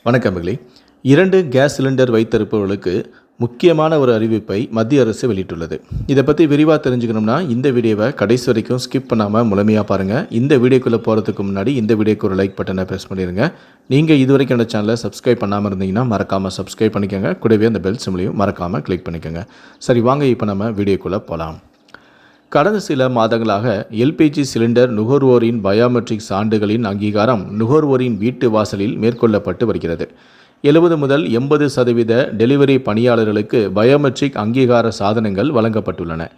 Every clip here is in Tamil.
வணக்கங்களே. 2 கேஸ் சிலிண்டர் வைத்திருப்பவர்களுக்கு முக்கியமான ஒரு அறிவிப்பை மத்திய அரசு வெளியிட்டுள்ளது. இதை பற்றி விரிவாக தெரிஞ்சுக்கணும்னா இந்த வீடியோவை கடைசி வரைக்கும் ஸ்கிப் பண்ணாமல் முழுமையாக பாருங்கள். இந்த வீடியோக்குள்ளே போகிறதுக்கு முன்னாடி இந்த வீடியோக்கு ஒரு லைக் பட்டனை ப்ரெஸ் பண்ணிடுங்க. நீங்கள் இது வரைக்கும் அந்த சேனலை சப்ஸ்கிரைப் பண்ணாமல் இருந்தீங்கன்னா மறக்காமல் சப்ஸ்கிரைப் பண்ணிக்கோங்க. கூடவே அந்த பெல் சிம்லையும் மறக்காமல் கிளிக் பண்ணிக்கோங்க. சரி, வாங்க இப்போ நம்ம வீடியோக்குள்ளே போகலாம். கடந்த சில மாதங்களாக எல்பிஜி சிலிண்டர் நுகர்வோரின் பயோமெட்ரிக் சான்றுகளின் அங்கீகாரம் நுகர்வோரின் வீட்டு வாசலில் மேற்கொள்ளப்பட்டு வருகிறது. 70 முதல் 80% டெலிவரி பணியாளர்களுக்கு பயோமெட்ரிக் அங்கீகார சாதனங்கள் வழங்கப்பட்டுள்ளன.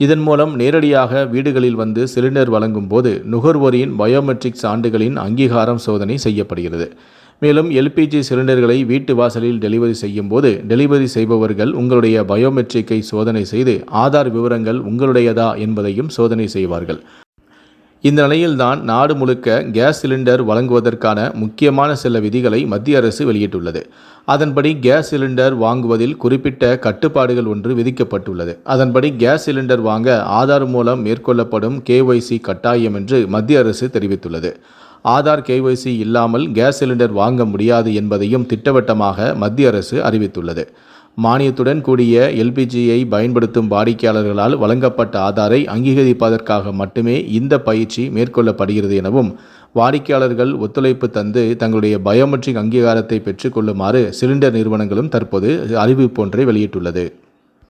இதன் மூலம் நேரடியாக வீடுகளில் வந்து சிலிண்டர் வழங்கும் போது நுகர்வோரின் பயோமெட்ரிக் சான்றுகளின் அங்கீகாரம் சோதனை செய்யப்படுகிறது. மேலும் எல்பிஜி சிலிண்டர்களை வீட்டு வாசலில் டெலிவரி செய்யும் போது டெலிவரி செய்பவர்கள் உங்களுடைய பயோமெட்ரிக்கை சோதனை செய்து ஆதார் விவரங்கள் உங்களுடையதா என்பதையும் சோதனை செய்வார்கள். இந்த நிலையில்தான் நாடு முழுக்க கேஸ் சிலிண்டர் வழங்குவதற்கான முக்கியமான சில விதிகளை மத்திய அரசு வெளியிட்டுள்ளது. அதன்படி கேஸ் சிலிண்டர் வாங்குவதில் குறிப்பிட்ட கட்டுப்பாடுகள் ஒன்று விதிக்கப்பட்டுள்ளது. அதன்படி கேஸ் சிலிண்டர் வாங்க ஆதார் மூலம் மேற்கொள்ளப்படும் KYC கட்டாயம் என்று மத்திய அரசு தெரிவித்துள்ளது. ஆதார் KYC இல்லாமல் கேஸ் சிலிண்டர் வாங்க முடியாது என்பதையும் திட்டவட்டமாக மத்திய அரசு அறிவித்துள்ளது. மானியத்துடன் கூடிய எல்பிஜியை பயன்படுத்தும் வாடிக்கையாளர்களால் வழங்கப்பட்ட ஆதாரை அங்கீகரிப்பதற்காக மட்டுமே இந்த பயிற்சி மேற்கொள்ளப்படுகிறது எனவும் வாடிக்கையாளர்கள் ஒத்துழைப்பு தந்து தங்களுடைய பயோமெட்ரிக் அங்கீகாரத்தை பெற்றுக்கொள்ளுமாறு சிலிண்டர் நிறுவனங்களும் தற்போது அறிவிப்பு ஒன்றை வெளியிட்டுள்ளது.